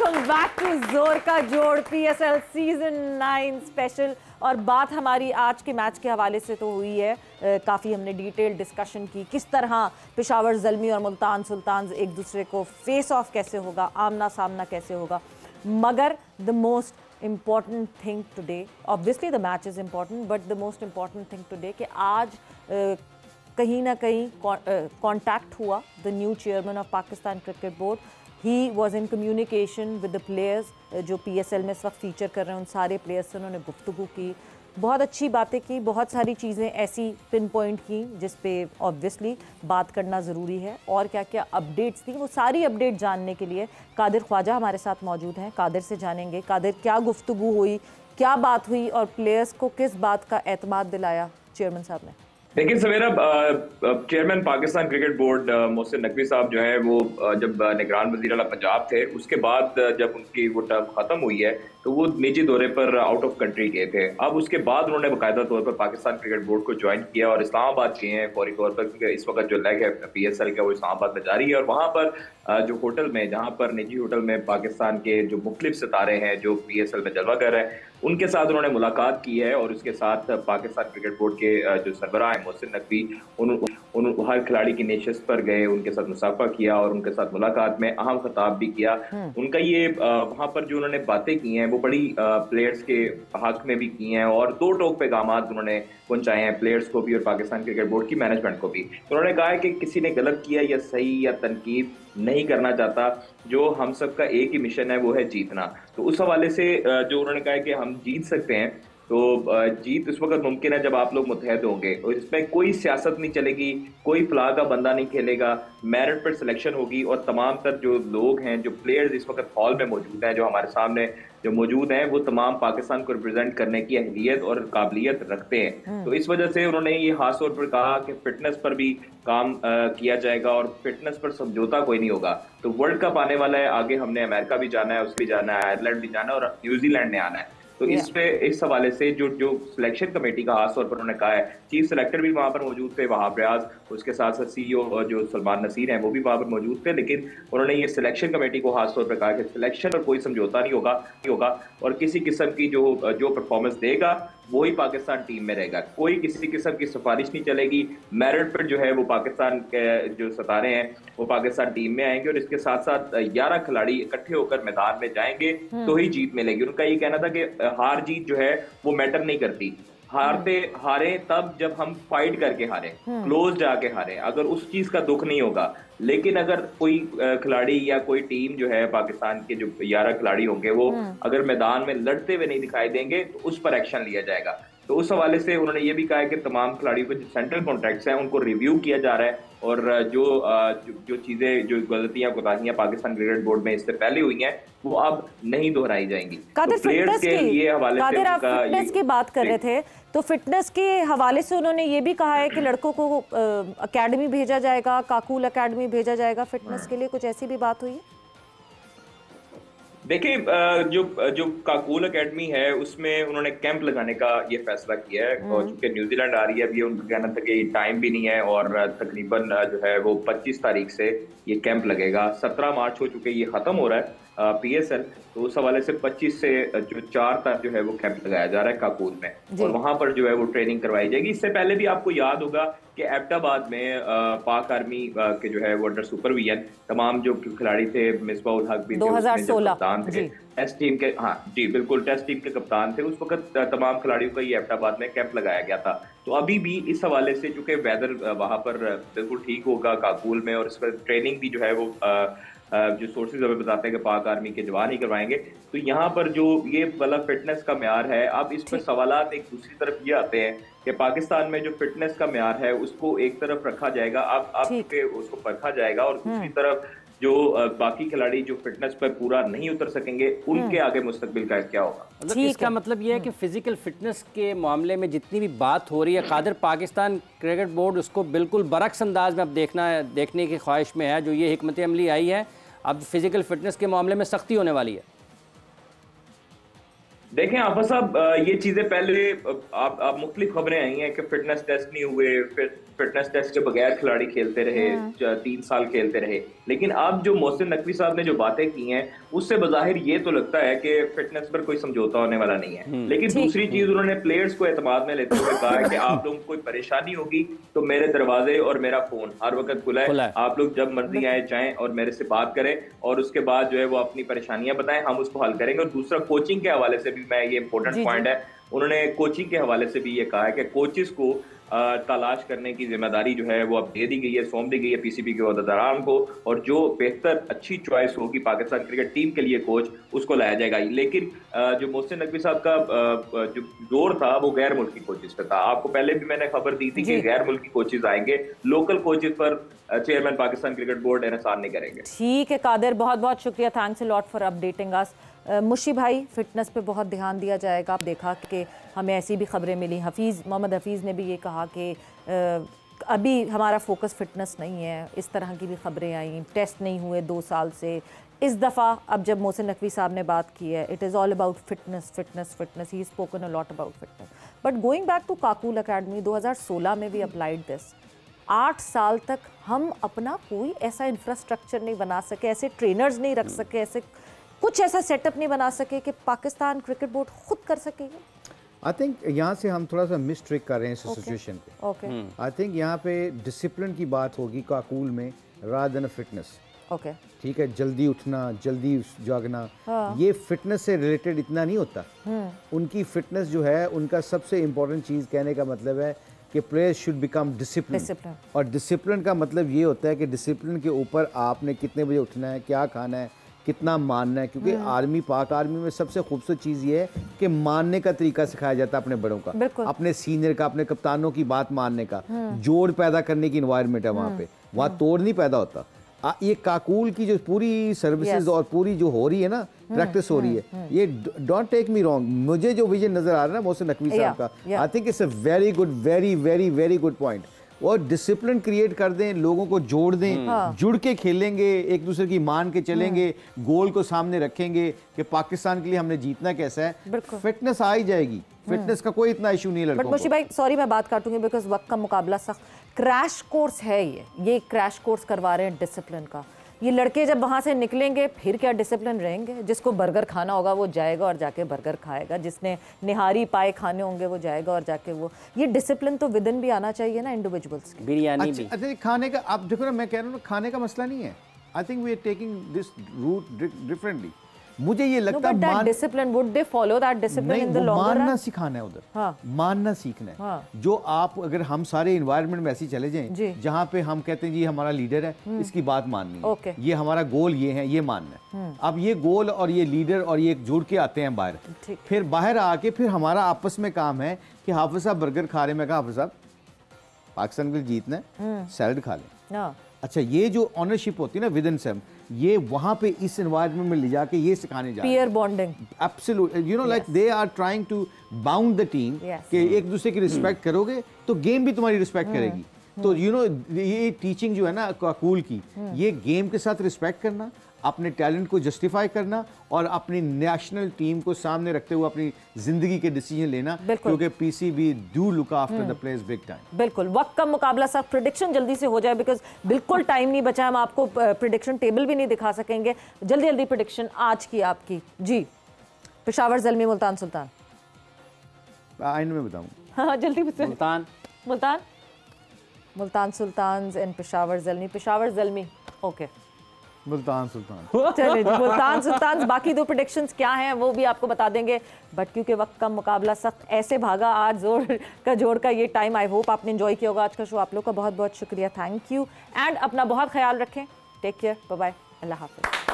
Welcome back to जोर का जोड़ PSL सीजन 9 स्पेशल। और बात हमारी आज के मैच के हवाले से तो हुई है, काफ़ी हमने डिटेल डिस्कशन की किस तरह पेशावर ज़ल्मी और मुल्तान सुल्तान एक दूसरे को फेस ऑफ कैसे होगा, आमना सामना कैसे होगा। मगर the most important thing today, obviously the match is important, but the most important thing today कि आज कहीं ना कहीं कॉन्टैक्ट हुआ the new chairman of Pakistan cricket board. He was in communication with the players जो PSL में इस वक्त फीचर कर रहे हैं, उन सारे प्लेयर्स से उन्होंने गुफ्तगू की, बहुत अच्छी बातें की, बहुत सारी चीज़ें ऐसी पिन पॉइंट की जिस पे ऑब्वियसली बात करना ज़रूरी है। और क्या क्या अपडेट्स थी, वो सारी अपडेट जानने के लिए कादिर ख्वाजा हमारे साथ मौजूद हैं। कादिर से जानेंगे कादिर क्या गुफ्तगू हुई, क्या बात हुई और प्लेयर्स को किस बात का एतमाद दिलाया चेयरमैन साहब ने। देखिए Savera, chairman Pakistan cricket board Mohsin Naqvi साहब जो है वो जब निगरान वज़ीर आला पंजाब थे, उसके बाद जब उनकी वो टर्म ख़त्म हुई है तो वो निजी दौरे पर आउट ऑफ कंट्री गए थे। अब उसके बाद उन्होंने बाकायदा तौर पर पाकिस्तान क्रिकेट बोर्ड को ज्वाइन किया और इस्लामाबाद गए हैं फौरी तौर पर, क्योंकि इस वक्त जो लेग है PSL का वो इस्लामाबाद में जारी है। और वहाँ पर जो होटल में, जहाँ पर निजी होटल में पाकिस्तान के जो मुख्तलिफ सितारे हैं जो PSL में जलवा कर रहे हैं, उनके साथ उन्होंने मुलाकात की है। और उसके साथ पाकिस्तान क्रिकेट बोर्ड के जो सरबराह हैं मोहसिन नकवी, उन हर खिलाड़ी की नशिस्त पर गए, उनके साथ मुसाफा किया और उनके साथ मुलाकात में अहम खिताब भी किया। उनका ये वहाँ पर जो उन्होंने बातें की हैं वो बड़ी प्लेयर्स के हक में भी की हैं और दो टोक पैगाम उन्होंने पहुंचाए हैं प्लेयर्स को भी और पाकिस्तान क्रिकेट बोर्ड की मैनेजमेंट को भी। तो उन्होंने कहा है कि किसी ने गलत किया या सही या तनकीद नहीं करना चाहता, जो हम सब का एक ही मिशन है वो है जीतना। तो उस हवाले से जो उन्होंने कहा है कि हम जीत सकते हैं, तो जीत उस वक्त मुमकिन है जब आप लोग मुत्तहद होंगे और इसमें कोई सियासत नहीं चलेगी, कोई फलाह का बंदा नहीं खेलेगा, मेरिट पर सिलेक्शन होगी और तमाम तर जो लोग हैं, जो प्लेयर्स इस वक्त हॉल में मौजूद हैं, जो हमारे सामने जो मौजूद हैं, वो तमाम पाकिस्तान को रिप्रेजेंट करने की अहलियत और काबिलियत रखते हैं। तो इस वजह से उन्होंने ये खास तौर पर कहा कि फिटनेस पर भी काम किया जाएगा और फिटनेस पर समझौता कोई नहीं होगा। तो वर्ल्ड कप आने वाला है, आगे हमने अमेरिका भी जाना है, उससे भी जाना है, आयरलैंड भी जाना है और न्यूजीलैंड ने आना है। तो इस हवाले से जो सिलेक्शन कमेटी का खास तौर पर उन्होंने कहा है, चीफ सिलेक्टर भी वहां पर मौजूद थे वहाब रियाज, उसके साथ साथ CEO जो सलमान नसीर हैं वो भी वहां पर मौजूद थे। लेकिन उन्होंने ये सिलेक्शन कमेटी को खास तौर पर कहा कि सिलेक्शन पर कोई समझौता नहीं होगा और किसी किस्म की जो परफॉर्मेंस देगा वही पाकिस्तान टीम में रहेगा, कोई किसी किस्म की सिफारिश नहीं चलेगी। मेरिट पर जो है वो पाकिस्तान के जो सितारे हैं वो पाकिस्तान टीम में आएंगे और इसके साथ साथ 11 खिलाड़ी इकट्ठे होकर मैदान में जाएंगे तो ही जीत मिलेगी। उनका ये कहना था कि हार जीत जो है वो मैटर नहीं करती, हारे तब जब हम फाइट करके हारे, क्लोज जाके हारे, अगर उस चीज का दुख नहीं होगा। लेकिन अगर कोई खिलाड़ी या कोई टीम जो है पाकिस्तान के जो 11 खिलाड़ी होंगे वो अगर मैदान में लड़ते हुए नहीं दिखाई देंगे तो उस पर एक्शन लिया जाएगा। तो उस हवाले से उन्होंने ये भी कहा है कि तमाम खिलाड़ियों के जो सेंट्रल कॉन्ट्रैक्ट्स हैं उनको रिव्यू किया जा रहा है और जो चीजें, जो गलतियां कोताहियां पाकिस्तान क्रिकेट बोर्ड में इससे पहले हुई हैं वो अब नहीं दोहराई जाएंगी। तो प्लेयर्स के ये हवाले से आप फिटनेस की बात कर रहे थे, तो फिटनेस के हवाले से उन्होंने ये भी कहा है कि लड़कों को अकेडमी भेजा जाएगा, काकूल अकेडमी भेजा जाएगा फिटनेस के लिए, कुछ ऐसी भी बात हुई है? देखिए, जो काकूल एकेडमी है उसमें उन्होंने कैंप लगाने का ये फैसला किया है और चूंकि न्यूजीलैंड आ रही है, अब ये उनका कहना था कि टाइम भी नहीं है और तकरीबन जो है वो 25 तारीख से ये कैंप लगेगा। 17 मार्च हो चुके, ये खत्म हो रहा है PSL, तो उस हवाले से 25 से जो 4 तक जो है वो कैंप लगाया जा रहा है काकूल में और वहां पर जो है वो ट्रेनिंग करवाई जाएगी। इससे पहले भी आपको याद होगा कि एबटाबाद में पाक आर्मी के जो है वो अंडर सुपरविजन तमाम जो खिलाड़ी थे, मिसबाह उल हक भी 2016 कप्तान थे टेस्ट टीम के, हाँ जी बिल्कुल, टेस्ट टीम के कप्तान थे, उस वक्त तमाम खिलाड़ियों का ये एबटाबाद में कैंप लगाया गया था। तो अभी भी इस हवाले से चूंकि वेदर वहां पर बिल्कुल ठीक होगा काकूल में और इस पर ट्रेनिंग भी जो है वो जो सोर्सेज हमें बताते हैं कि पाक आर्मी के जवान ही करवाएंगे, तो यहाँ पर जो ये वाला फिटनेस का म्यार है, अब इस पर सवालात एक दूसरी तरफ ये आते हैं कि पाकिस्तान में जो फिटनेस का म्यार है उसको एक तरफ रखा जाएगा, अब उसको परखा जाएगा और दूसरी तरफ जो बाकी खिलाड़ी जो फिटनेस पर पूरा नहीं उतर सकेंगे उनके आगे मुस्तकबिल का क्या होगा। मतलब इसका मतलब यह है कि फिजिकल फिटनेस के मामले में जितनी भी बात हो रही है, कादिर पाकिस्तान क्रिकेट बोर्ड उसको बिल्कुल बरक्स अंदाज में अब देखने की ख्वाहिश में है। जो ये हिकमत अमली आई है, अब फिजिकल फिटनेस के मामले में सख्ती होने वाली है। देखें आफा साहब, ये चीजें पहले आप मुख्तलिफ खबरें आई हैं कि फिटनेस टेस्ट नहीं हुए, फिर फिटनेस टेस्ट के बगैर खिलाड़ी खेलते रहे, 3 साल खेलते रहे। लेकिन अब जो मोहसिन नकवी साहब ने जो बातें की हैं उससे बज़ाहिर ये तो लगता है कि फिटनेस पर कोई समझौता होने वाला नहीं है। लेकिन दूसरी चीज, उन्होंने प्लेयर्स को एतमाद में लेते हुए कहा है कि आप लोगों को कोई परेशानी होगी तो मेरे दरवाजे और मेरा फोन हर वक्त खुला है, आप लोग जब मर्जी आए जाएं और मेरे से बात करें, और उसके बाद जो है वो अपनी परेशानियां बताएं, हम उसको हल करेंगे। और दूसरा, कोचिंग के हवाले से भी मैं, ये इंपॉर्टेंट पॉइंट है, उन्होंने कोचिंग के हवाले से भी ये कहा है कि कोचेस को तलाश करने की जिम्मेदारी जो है वो अब दे दी गई है, सौंप दी गई है पीसीबी के अहदेदारान को, और जो बेहतर अच्छी चॉइस होगी पाकिस्तान क्रिकेट टीम के लिए कोच, उसको लाया जाएगा। लेकिन जो मोहसिन नकवी साहब का जो जोर था वो गैर मुल्की कोचेस पे था। आपको पहले भी मैंने खबर दी थी कि गैर मुल्की कोचेस आएंगे, लोकल कोचेस पर चेयरमैन पाकिस्तान क्रिकेट बोर्ड इन्हसार नहीं करेंगे। ठीक है कादिर, बहुत बहुत शुक्रिया, thanks a lot for updating us. Mushi भाई, फिटनेस पे बहुत ध्यान दिया जाएगा। आप देखा कि हमें ऐसी भी खबरें मिली, मोहम्मद हफीज़ ने भी ये कहा कि अभी हमारा फोकस फिटनेस नहीं है, इस तरह की भी खबरें आई, टेस्ट नहीं हुए 2 साल से। इस दफ़ा अब जब मोहसिन नकवी साहब ने बात की है, it is all about fitness fitness fitness, he spoken a lot about fitness. But going back to Kakul academy, 2016 में भी अप्लाइड दिस। 8 साल तक हम अपना कोई ऐसा इंफ्रास्ट्रक्चर नहीं बना सके, ऐसे ट्रेनर्स नहीं रख सके, ऐसे कुछ ऐसा सेटअप नहीं बना सके कि पाकिस्तान क्रिकेट बोर्ड खुद कर सके। आई थिंक यहाँ से हम थोड़ा सा मिस ट्रिक कर रहे हैं इस सिचुएशन पे। ओके, आई थिंक यहाँ पे डिसिप्लिन की बात होगी काकूल में रादर देन फिटनेस। ओके, ठीक है, जल्दी उठना, जल्दी जागना, ये फिटनेस से रिलेटेड इतना नहीं होता। उनकी फिटनेस जो है, उनका सबसे इम्पोर्टेंट चीज़ कहने का मतलब है कि प्लेयर्स शुड बिकम डिसिप्लिन। और डिसिप्लिन का मतलब ये होता है कि डिसिप्लिन के ऊपर आपने कितने बजे उठना है, क्या खाना है, कितना मानना है। क्योंकि आर्मी, पाक आर्मी में सबसे खूबसूरत चीज़ ये है कि मानने का तरीका सिखाया जाता है अपने बड़ों का, अपने सीनियर का, अपने कप्तानों की बात मानने का। जोड़ पैदा करने की इन्वायरमेंट है वहाँ पे, वहाँ तोड़ नहीं पैदा होता। ये काकूल की जो पूरी सर्विसेज और पूरी जो हो रही है ना, प्रैक्टिस हो रही है, ये डोंट टेक मी रॉन्ग, मुझे जो विजन नजर आ रहा है ना मोहसिन नकवी साहब का, I think it's a very good, very very very good point. और डिसिप्लिन क्रिएट कर दें, लोगों को जोड़ दें, जुड़ के खेलेंगे, एक दूसरे की मान के चलेंगे, गोल को सामने रखेंगे कि पाकिस्तान के लिए हमने जीतना कैसा है, फिटनेस आ ही जाएगी। फिटनेस का कोई इतना इशू नहीं लड़कों को। बट मुशी भाई, सॉरी मैं बात काटूंगी बिकॉज वक्त का मुकाबला सख्त, क्रैश कोर्स है ये क्रैश कोर्स करवा रहे हैं डिसिप्लिन का। ये लड़के जब वहाँ से निकलेंगे फिर क्या डिसिप्लिन रहेंगे? जिसको बर्गर खाना होगा वो जाएगा और जाके बर्गर खाएगा, जिसने निहारी पाए खाने होंगे वो जाएगा और जाके वो, ये डिसिप्लिन तो विद इन भी आना चाहिए ना इंडिविजुअल्स की। बिरयानी भी अच्छा, खाने का आप देखो ना, मैं कह रहा हूँ खाने का मसला नहीं है। I think we are taking this route differently. मुझे ये लगता है discipline, would they follow that discipline in the long run? मानना सिखाना है उधर, मानना सीखना है। जो आप, अगर हम सारे एनवायरनमेंट में ऐसे चले जाएं जहाँ पे हम कहते हैं जी हमारा लीडर है, इसकी बात माननी है, ये हमारा गोल ये है, ये मानना है। अब ये गोल और ये लीडर और ये जुड़ के आते हैं बाहर, फिर बाहर आके फिर हमारा आपस में काम है कि हाफिज साहब बर्गर खा रहे हैं, मैं कहा हाफिज साहब पाकिस्तान के लिए जीतना है, सैलड खा लें। अच्छा, ये जो ऑनरशिप होती है ना विद इन सेम, ये वहां पे इस एनवायरनमेंट में ले जाके ये सिखाने जा रहे हैं, peer bonding. Absolutely, you know, like they are trying to bound the team कि एक दूसरे की रिस्पेक्ट करोगे तो गेम भी तुम्हारी रिस्पेक्ट करेगी। तो यू नो, ये टीचिंग जो है ना काकूल की, ये गेम के साथ रिस्पेक्ट करना, अपने टैलेंट को जस्टिफाई करना और अपनी नेशनल टीम को सामने रखते हुए अपनी जिंदगी के डिसीजन लेना, क्योंकि PCB do look after the players big time. बिल्कुल, वक्त का मुकाबला सब, प्रेडिक्शन जल्दी से हो जाए बिकॉज बिल्कुल टाइम नहीं बचा, हम आपको प्रेडिक्शन टेबल भी नहीं दिखा सकेंगे। जल्दी जल्दी प्रेडिक्शन आज की आपकी जी। पेशावर ज़ल्मी मुल्तान सुल्तान, आइन में बताऊं? हाँ जल्दी बताओ। Multan Multan sultan and Peshawar Zalmi. Peshawar Zalmi, okay, Multan Sultan. चलिए जी, मुल्तान सुल्तान। बाकी 2 प्रेडिक्शंस क्या हैं वो भी आपको बता देंगे, बट क्योंकि वक्त का मुकाबला सख्त ऐसे भागा आज जोड़ का ये टाइम। आई होप आपने एंजॉय किया होगा आज का शो। आप लोग का बहुत बहुत शुक्रिया, थैंक यू, एंड अपना बहुत ख्याल रखें। टेक केयर, बाय बाय, अल्लाह हाफिज़।